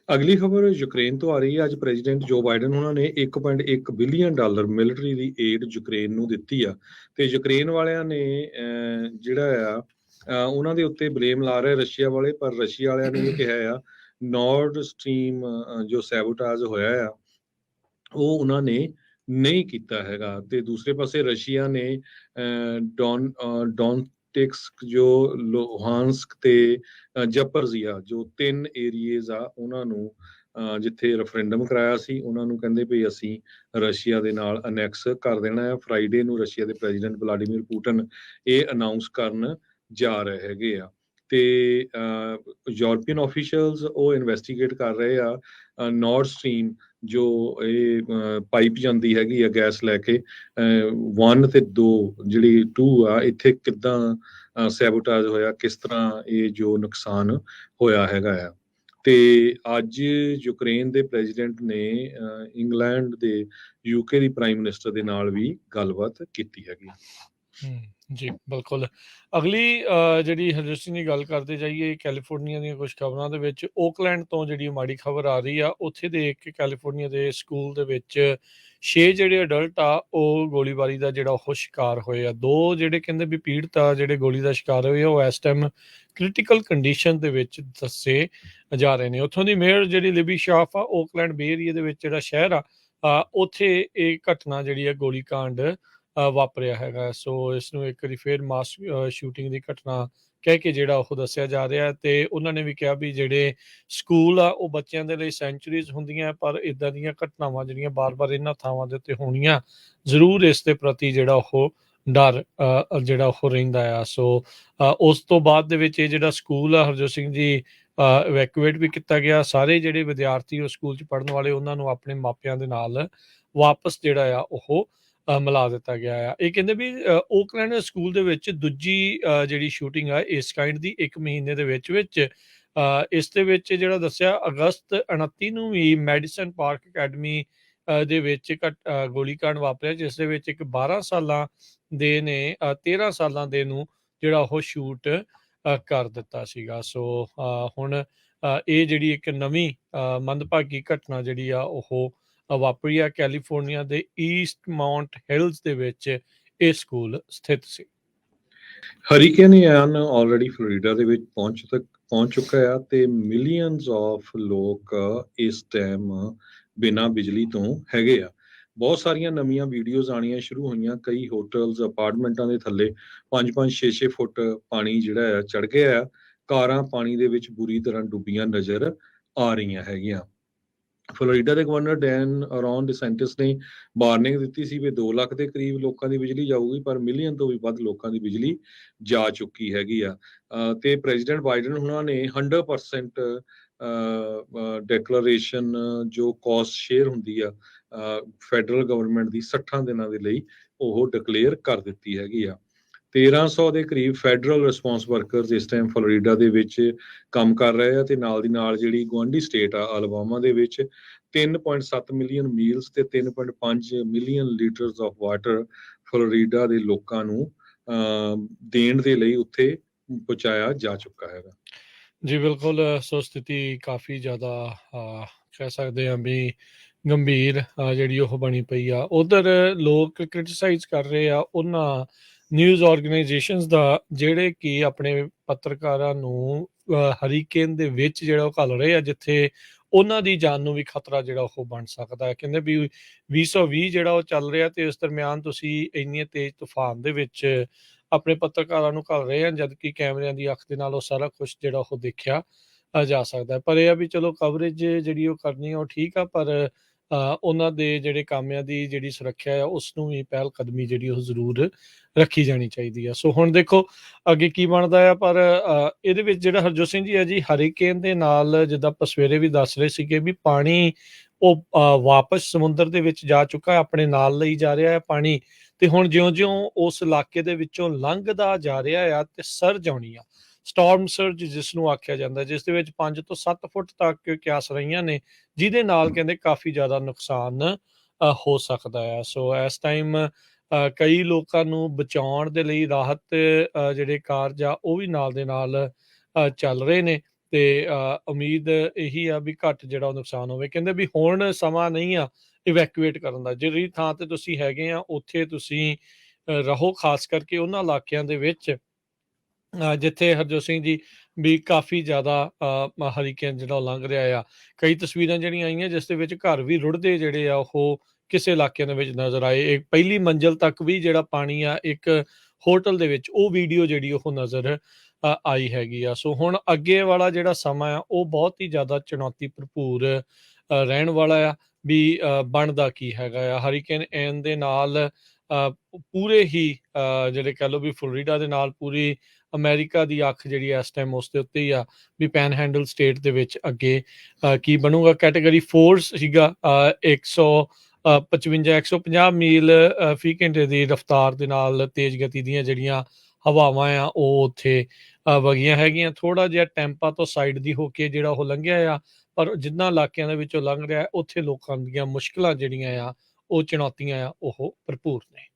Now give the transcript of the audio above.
ਅਗਲੀ ਖਬਰ ਯੂਕਰੇਨ ਤੋਂ ਆ ਰਹੀ ਹੈ। ਅੱਜ ਪ੍ਰੈਜ਼ੀਡੈਂਟ ਜੋ ਬਾਈਡਨ ਉਹਨਾਂ ਨੇ $1.1 ਬਿਲੀਅਨ ਮਿਲਟਰੀ ਦੀ ਏਡ ਯੂਕਰੇਨ ਨੂੰ ਦਿੱਤੀ ਆ। ਤੇ ਯੂਕਰੇਨ ਵਾਲਿਆਂ ਨੇ ਜਿਹੜਾ ਆ ਉਹਨਾਂ ਦੇ ਉੱਤੇ ਬਲੇਮ ਲਾ ਰਹੇ ਰਸ਼ੀਆ ਵਾਲੇ, ਪਰ ਰਸ਼ੀਆ ਵਾਲਿਆਂ ਨੇ ਇਹ ਕਿਹਾ ਆ ਨਾਰਡ ਸਟਰੀਮ ਜੋ ਸੈਬੋਟਾਜ ਹੋਇਆ ਆ ਉਹ ਉਹਨਾਂ ਨੇ ਨਹੀਂ ਕੀਤਾ ਹੈਗਾ। ਤੇ ਦੂਸਰੇ ਪਾਸੇ ਰਸ਼ੀਆ ਨੇ ਡੋਨਟਿਕਸ ਜੋ ਲੋਹਾਂਸਕ ਤੇ ਜ਼ਪਰਜ਼ੀਆ ਜੋ 3 ਏਰੀਏਜ਼ ਆ ਉਹਨਾਂ ਨੂੰ ਜਿੱਥੇ ਰੈਫਰੈਂਡਮ ਕਰਾਇਆ ਸੀ ਉਹਨਾਂ ਨੂੰ ਕਹਿੰਦੇ ਵੀ ਅਸੀਂ ਰਸ਼ੀਆ ਦੇ ਨਾਲ ਅਨੈਕਸ ਕਰ ਦੇਣਾ ਹੈ। ਫਰਾਈਡੇ ਨੂੰ ਰਸ਼ੀਆ ਦੇ ਪ੍ਰੈਜ਼ੀਡੈਂਟ ਵਲਾਡੀਮੀਰ ਪੁਟਿਨ ਇਹ ਅਨਾਉਂਸ ਕਰਨ ਜਾ ਰਹੇ ਹੈਗੇ ਆ। ਤੇ ਯੂਰਪੀਅਨ ਆਫੀਸ਼ੀਅਲਸ ਉਹ ਇਨਵੈਸਟੀਗੇਟ ਕਰ ਰਹੇ ਆ ਨਾਰਡ ਸਟਰੀਮ ਜੋ ਇਹ ਪਾਈਪ ਜਾਂਦੀ ਹੈਗੀ ਆ ਗੈਸ ਲੈ ਕੇ 1 ਤੇ 2 ਜਿਹੜੀ 2 ਆ ਇੱਥੇ ਕਿੱਦਾਂ ਸੈਬੋਟਾਜ ਹੋਇਆ, ਕਿਸ ਤਰ੍ਹਾਂ ਇਹ ਜੋ ਨੁਕਸਾਨ ਹੋਇਆ ਹੈਗਾ ਆ। ਤੇ ਅੱਜ ਯੂਕਰੇਨ ਦੇ ਪ੍ਰੈਜ਼ੀਡੈਂਟ ਨੇ ਇੰਗਲੈਂਡ ਦੇ ਯੂਕੇ ਦੀ ਪ੍ਰਾਈਮ ਮਿਨਿਸਟਰ ਦੇ ਨਾਲ ਵੀ ਗੱਲਬਾਤ ਕੀਤੀ ਹੈਗੀ। ਜੀ ਬਿਲਕੁਲ। ਅਗਲੀ ਜਿਹੜੀ ਹਰਜੋਤ ਸਿੰਘ ਦੀ ਗੱਲ ਕਰਦੇ ਜਾਈਏ ਕੈਲੀਫੋਰਨੀਆ ਦੀਆਂ ਕੁਝ ਖਬਰਾਂ ਦੇ ਵਿੱਚ ਓਕਲੈਂਡ ਤੋਂ ਜਿਹੜੀ ਮਾੜੀ ਖਬਰ ਆ ਰਹੀ ਆ ਉੱਥੇ ਦੇ ਇੱਕ ਕੈਲੀਫੋਰਨੀਆ ਦੇ ਸਕੂਲ ਦੇ ਵਿੱਚ 6 ਜਿਹੜੇ ਅਡਲਟ ਆ ਉਹ ਗੋਲੀਬਾਰੀ ਦਾ ਜਿਹੜਾ ਉਹ ਸ਼ਿਕਾਰ ਹੋਏ ਆ। 2 ਜਿਹੜੇ ਕਹਿੰਦੇ ਵੀ ਪੀੜਤ ਆ ਜਿਹੜੇ ਗੋਲੀ ਦਾ ਸ਼ਿਕਾਰ ਹੋਏ ਆ ਉਹ ਇਸ ਟਾਈਮ ਕ੍ਰਿਟੀਕਲ ਕੰਡੀਸ਼ਨ ਦੇ ਵਿੱਚ ਦੱਸੇ ਜਾ ਰਹੇ ਨੇ। ਉੱਥੋਂ ਦੀ ਮੇਅਰ ਜਿਹੜੀ ਲਿਬੀ ਸ਼ਾਫ ਆ ਓਕਲੈਂਡ ਬੇ ਏਰੀਆ ਦੇ ਵਿੱਚ ਜਿਹੜਾ ਸ਼ਹਿਰ ਆ ਉੱਥੇ ਇਹ ਘਟਨਾ ਜਿਹੜੀ ਆ ਗੋਲੀ ਕਾਂਡ ਵਾਪਰਿਆ ਹੈਗਾ। ਸੋ ਇਸ ਨੂੰ ਇੱਕ ਵਾਰੀ ਫੇਰ ਮਾਸ ਸ਼ੂਟਿੰਗ ਦੀ ਘਟਨਾ ਕਹਿ ਕੇ ਜਿਹੜਾ ਉਹ ਦੱਸਿਆ ਜਾ ਰਿਹਾ। ਤੇ ਉਹਨਾਂ ਨੇ ਵੀ ਕਿਹਾ ਵੀ ਜਿਹੜੇ ਸਕੂਲ ਆ ਉਹ ਬੱਚਿਆਂ ਦੇ ਲਈ ਸੈਂਚੁਰੀਜ਼ ਹੁੰਦੀਆਂ, ਪਰ ਇਦਾਂ ਦੀਆਂ ਘਟਨਾਵਾਂ ਜਿਹੜੀਆਂ ਬਾਰ-ਬਾਰ ਇਹਨਾਂ ਥਾਵਾਂ ਦੇ ਉੱਤੇ ਹੋਣੀਆਂ ਜ਼ਰੂਰ ਇਸ ਦੇ ਪ੍ਰਤੀ ਜਿਹੜਾ ਉਹ ਡਰ ਜਿਹੜਾ ਉਹ ਰਹਿੰਦਾ ਆ। ਸੋ ਉਸ ਤੋਂ ਬਾਅਦ ਦੇ ਵਿੱਚ ਇਹ ਜਿਹੜਾ ਸਕੂਲ ਆ ਹਰਜੋਤ ਸਿੰਘ ਜੀ ਇਵੈਕੂਏਟ ਵੀ ਕੀਤਾ ਗਿਆ। ਸਾਰੇ ਜਿਹੜੇ ਵਿਦਿਆਰਥੀ ਉਹ ਸਕੂਲ 'ਚ ਪੜ੍ਹਨ ਵਾਲੇ ਉਹਨਾਂ ਨੂੰ ਆਪਣੇ ਮਾਪਿਆਂ ਦੇ ਨਾਲ ਵਾਪਸ ਜਿਹੜਾ ਆ ਉਹ ਮਿਲਾ ਦਿੱਤਾ ਗਿਆ ਆ। ਇਹ ਕਹਿੰਦੇ ਵੀ ਓਕਲੈਂਡ ਸਕੂਲ ਦੇ ਵਿੱਚ ਦੂਜੀ ਜਿਹੜੀ ਸ਼ੂਟਿੰਗ ਆ ਇਸ ਕਾਇੰਡ ਦੀ 1 ਮਹੀਨੇ ਦੇ ਵਿੱਚ ਇਸ ਦੇ ਵਿੱਚ ਜਿਹੜਾ ਦੱਸਿਆ ਅਗਸਤ 29 ਨੂੰ ਵੀ ਮੈਡੀਸਨ ਪਾਰਕ ਅਕੈਡਮੀ ਦੇ ਵਿੱਚ ਗੋਲੀਕਾਂਡ ਵਾਪਰਿਆ, ਜਿਸ ਦੇ ਵਿੱਚ ਇੱਕ 12 ਸਾਲਾਂ ਦੇ ਨੇ 13 ਸਾਲਾਂ ਦੇ ਨੂੰ ਜਿਹੜਾ ਉਹ ਸ਼ੂਟ ਕਰ ਦਿੱਤਾ ਸੀਗਾ। ਸੋ ਹੁਣ ਇਹ ਜਿਹੜੀ ਇੱਕ ਨਵੀਂ ਮੰਦਭਾਗੀ ਘਟਨਾ ਜਿਹੜੀ ਆ ਉਹ ਵਾਪਰੀ ਆ ਕੈਲੀਫੋਰਨੀਆ ਦੇ ਈਸਟ ਮਾਊਂਟ ਹਿਲਸ ਦੇ ਵਿੱਚ ਇਹ ਸਕੂਲ ਸਥਿਤ ਸੀ। ਹਰੀਕੇਨ ਇਆਨ ਆਲਰੇਡੀ ਫਲੋਰੀਡਾ ਦੇ ਵਿੱਚ ਪਹੁੰਚ ਚੁੱਕਾ ਆ ਤੇ ਮਿਲੀਅਨਸ ਆਫ ਲੋਕ ਇਸ ਟਾਈਮ ਬਿਨਾਂ ਬਿਜਲੀ ਤੋਂ ਹੈਗੇ ਆ। ਬਹੁਤ ਸਾਰੀਆਂ ਨਵੀਆਂ ਵੀਡੀਓਜ਼ ਆਉਣੀਆਂ ਸ਼ੁਰੂ ਹੋਈਆਂ। ਕਈ ਹੋਟਲਸ ਅਪਾਰਟਮੈਂਟਾਂ ਦੇ ਥੱਲੇ 5-5 6-6 ਫੁੱਟ ਪਾਣੀ ਜਿਹੜਾ ਆ ਚੜ ਗਿਆ ਆ। ਕਾਰਾਂ ਪਾਣੀ ਦੇ ਵਿੱਚ ਬੁਰੀ ਤਰ੍ਹਾਂ ਡੁੱਬੀਆਂ ਨਜ਼ਰ ਆ ਰਹੀਆਂ ਹੈਗੀਆਂ। ਫਲੋਰੀਡਾ ਦੇ ਗਵਰਨਰ ਡੈਨ ਰੌਨ ਡਿਸੈਂਟਿਸ ਨੇ ਵਾਰਨਿੰਗ ਦਿੱਤੀ ਸੀ ਵੀ 2 ਲੱਖ ਦੇ ਕਰੀਬ ਲੋਕਾਂ ਦੀ ਬਿਜਲੀ ਜਾਊਗੀ, ਪਰ ਮਿਲੀਅਨ ਤੋਂ ਵੀ ਵੱਧ ਲੋਕਾਂ ਦੀ ਬਿਜਲੀ ਜਾ ਚੁੱਕੀ ਹੈਗੀ ਆ। ਤੇ ਪ੍ਰੈਜ਼ੀਡੈਂਟ ਬਾਈਡਨ ਉਹਨਾਂ ਨੇ 100% ਡੈਕਲੇਰੇਸ਼ਨ ਜੋ ਕਾਸਟ ਸ਼ੇਅਰ ਹੁੰਦੀ ਆ ਫੈਡਰਲ ਗਵਰਨਮੈਂਟ ਦੀ 60 ਦਿਨਾਂ ਦੇ ਲਈ ਉਹ ਡਿਕਲੇਅਰ ਕਰ ਦਿੱਤੀ ਹੈਗੀ ਆ। 1300 ਦੇ ਕਰੀਬ ਫੈਡਰਲ ਰਿਸਪੌਂਸ ਵਰਕਰਸ ਇਸ ਟਾਈਮ ਫਲੋਰੀਡਾ ਦੇ ਵਿੱਚ ਕੰਮ ਕਰ ਰਹੇ ਆ ਤੇ ਨਾਲ ਦੀ ਨਾਲ ਜਿਹੜੀ ਗੁਆਂਢੀ ਸਟੇਟ ਆ ਅਲਬਾਮਾ ਦੇ ਵਿੱਚ 3.7 ਮਿਲੀਅਨ ਮੀਲਸ ਤੇ 3.5 ਮਿਲੀਅਨ ਲੀਟਰਸ ਆਫ ਵਾਟਰ ਫਲੋਰੀਡਾ ਦੇ ਲੋਕਾਂ ਨੂੰ ਦੇਣ ਦੇ ਲਈ ਉੱਥੇ ਪਹੁੰਚਾਇਆ ਜਾ ਚੁੱਕਾ ਹੈਗਾ। ਜੀ ਬਿਲਕੁਲ। ਸੋ ਸਥਿਤੀ ਕਾਫੀ ਜ਼ਿਆਦਾ ਕਹਿ ਸਕਦੇ ਹਾਂ ਵੀ ਗੰਭੀਰ ਜਿਹੜੀ ਉਹ ਬਣੀ ਪਈ ਆ। ਉਧਰ ਲੋਕ ਕ੍ਰਿਟੀਸਾਈਜ਼ ਕਰ ਰਹੇ ਆ ਉਹਨਾਂ ਨਿਊਜ਼ ਆਰਗੇਨਾਈਜੇਸ਼ਨਸ ਦਾ ਜਿਹੜੇ ਕਿ ਆਪਣੇ ਪੱਤਰਕਾਰਾਂ ਨੂੰ ਹਰੀਕੇਨ ਦੇ ਵਿੱਚ ਜਿਹੜਾ ਉਹ ਘੱਲ ਰਹੇ ਆ, ਜਿੱਥੇ ਉਹਨਾਂ ਦੀ ਜਾਨ ਨੂੰ ਵੀ ਖਤਰਾ ਜਿਹੜਾ ਉਹ ਬਣ ਸਕਦਾ ਹੈ। ਕਹਿੰਦੇ ਵੀ 2020 ਜਿਹੜਾ ਉਹ ਚੱਲ ਰਿਹਾ ਤੇ ਇਸ ਦਰਮਿਆਨ ਤੁਸੀਂ ਇੰਨੇ ਤੇਜ਼ ਤੂਫਾਨ ਦੇ ਵਿੱਚ ਆਪਣੇ ਪੱਤਰਕਾਰਾਂ ਨੂੰ ਘੱਲ ਰਹੇ ਆ, ਜਦਕਿ ਕੈਮਰਿਆਂ ਦੀ ਅੱਖ ਦੇ ਨਾਲ ਉਹ ਸਾਰਾ ਕੁਛ ਜਿਹੜਾ ਉਹ ਦੇਖਿਆ ਜਾ ਸਕਦਾ। ਪਰ ਇਹ ਆ ਵੀ ਚਲੋ ਕਵਰੇਜ ਜਿਹੜੀ ਉਹ ਕਰਨੀ ਆ ਉਹ ਠੀਕ ਆ, ਪਰ ਉਹਨਾਂ ਦੇ ਜਿਹੜੇ ਕਾਮਿਆਂ ਦੀ ਜਿਹੜੀ ਸੁਰੱਖਿਆ ਆ ਉਸ ਨੂੰ ਵੀ ਪਹਿਲ ਕਦਮੀ ਜਿਹੜੀ ਉਹ ਜ਼ਰੂਰ ਰੱਖੀ ਜਾਣੀ ਚਾਹੀਦੀ ਆ। ਸੋ ਹੁਣ ਦੇਖੋ ਅੱਗੇ ਕੀ ਬਣਦਾ ਆ। ਪਰ ਇਹਦੇ ਵਿੱਚ ਜਿਹੜਾ ਹਰਜੋਤ ਸਿੰਘ ਜੀ ਆ ਜੀ ਹਰੀਕੇਨ ਦੇ ਨਾਲ ਜਿੱਦਾਂ ਆਪਾਂ ਸਵੇਰੇ ਵੀ ਦੱਸ ਰਹੇ ਸੀਗੇ ਵੀ ਪਾਣੀ ਉਹ ਵਾਪਸ ਸਮੁੰਦਰ ਦੇ ਵਿੱਚ ਜਾ ਚੁੱਕਾ, ਆਪਣੇ ਨਾਲ ਲਈ ਜਾ ਰਿਹਾ ਹੈ ਪਾਣੀ। ਤੇ ਹੁਣ ਜਿਉਂ-ਜਿਉਂ ਉਸ ਇਲਾਕੇ ਦੇ ਵਿੱਚੋਂ ਲੰਘਦਾ ਜਾ ਰਿਹਾ ਆ ਤੇ ਸਰਜ ਆਉਣੀ ਆ, ਸਟਾਰਮ ਸਰਜ ਜਿਸ ਨੂੰ ਆਖਿਆ ਜਾਂਦਾ, ਜਿਸ ਦੇ ਵਿੱਚ 5 ਤੋਂ 7 ਫੁੱਟ ਤੱਕ ਕਿਆਸ ਰਹੀਆਂ ਨੇ, ਜਿਹਦੇ ਨਾਲ ਕਹਿੰਦੇ ਕਾਫੀ ਜ਼ਿਆਦਾ ਨੁਕਸਾਨ ਹੋ ਸਕਦਾ ਆ। ਸੋ ਇਸ ਟਾਈਮ ਕਈ ਲੋਕਾਂ ਨੂੰ ਬਚਾਉਣ ਦੇ ਲਈ ਰਾਹਤ ਜਿਹੜੇ ਕਾਰਜ ਆ ਉਹ ਵੀ ਨਾਲ ਦੇ ਨਾਲ ਚੱਲ ਰਹੇ ਨੇ। ਤੇ ਉਮੀਦ ਇਹੀ ਆ ਵੀ ਘੱਟ ਜਿਹੜਾ ਉਹ ਨੁਕਸਾਨ ਹੋਵੇ। ਕਹਿੰਦੇ ਵੀ ਹੁਣ ਸਮਾਂ ਨਹੀਂ ਆ ਇਵੈਕੂਏਟ ਕਰਨ ਦਾ, ਜਿਹੜੀ ਥਾਂ ਤੇ ਤੁਸੀਂ ਹੈਗੇ ਆ ਉੱਥੇ ਤੁਸੀਂ ਰਹੋ, ਖਾਸ ਕਰਕੇ ਉਹਨਾਂ ਇਲਾਕਿਆਂ ਦੇ ਵਿੱਚ ਜਿੱਥੇ ਹਰਜੋਤ ਸਿੰਘ ਜੀ ਵੀ ਕਾਫੀ ਜ਼ਿਆਦਾ ਹਰੀਕੇਨ ਜਿਹੜਾ ਉਹ ਲੰਘ ਰਿਹਾ ਆ। ਕਈ ਤਸਵੀਰਾਂ ਜਿਹੜੀਆਂ ਆਈਆਂ ਜਿਸ ਦੇ ਵਿੱਚ ਘਰ ਵੀ ਰੁੜਦੇ ਜਿਹੜੇ ਆ ਉਹ ਕਿਸੇ ਇਲਾਕਿਆਂ ਦੇ ਵਿੱਚ ਨਜ਼ਰ ਆਏ। ਇੱਕ ਪਹਿਲੀ ਮੰਜ਼ਿਲ ਤੱਕ ਵੀ ਜਿਹੜਾ ਪਾਣੀ ਆ ਇੱਕ ਹੋਟਲ ਦੇ ਵਿੱਚ, ਉਹ ਵੀਡੀਓ ਜਿਹੜੀ ਉਹ ਨਜ਼ਰ ਆਈ ਹੈਗੀ ਆ। ਸੋ ਹੁਣ ਅੱਗੇ ਵਾਲਾ ਜਿਹੜਾ ਸਮਾਂ ਆ ਉਹ ਬਹੁਤ ਹੀ ਜ਼ਿਆਦਾ ਚੁਣੌਤੀ ਭਰਪੂਰ ਰਹਿਣ ਵਾਲਾ ਆ ਵੀ ਬਣਦਾ ਕੀ ਹੈਗਾ ਆ। ਹਰੀਕੇਨ ਐਨ ਦੇ ਨਾਲ ਪੂਰੇ ਹੀ ਜਿਹੜੇ ਕਹਿ ਲਓ ਵੀ ਫਲੋਰੀਡਾ ਦੇ ਨਾਲ ਪੂਰੀ ਅਮਰੀਕਾ ਦੀ ਅੱਖ ਜਿਹੜੀ ਇਸ ਟਾਈਮ ਉਸ ਦੇ ਉੱਤੇ ਹੀ ਆ ਵੀ ਪੈਨ ਹੈਂਡਲ ਸਟੇਟ ਦੇ ਵਿੱਚ ਅੱਗੇ ਕੀ ਬਣੂਗਾ। ਕੈਟਾਗਰੀ 4 ਸੀਗਾ 150 ਮੀਲ ਫੀ ਘੰਟੇ ਦੀ ਰਫ਼ਤਾਰ ਦੇ ਨਾਲ ਤੇਜ਼ ਗਤੀ ਦੀਆਂ ਜਿਹੜੀਆਂ ਹਵਾਵਾਂ ਆ ਉਹ ਉੱਥੇ ਵਗੀਆਂ ਹੈਗੀਆਂ। ਥੋੜਾ ਜਿਹਾ ਟੈਂਪਾ ਤੋਂ ਸਾਈਡ ਦੀ ਹੋ ਕੇ ਜਿਹੜਾ ਉਹ ਲੰਘਿਆ ਆ, ਪਰ ਜਿੰਨਾ ਇਲਾਕਿਆਂ ਦੇ ਵਿੱਚੋਂ ਲੰਘ ਰਿਹਾ ਉੱਥੇ ਲੋਕਾਂ ਦੀਆਂ ਮੁਸ਼ਕਲਾਂ ਜਿਹੜੀਆਂ ਆ ਉਹ ਚੁਣੌਤੀਆਂ ਆ ਉਹ ਭਰਪੂਰ ਨੇ।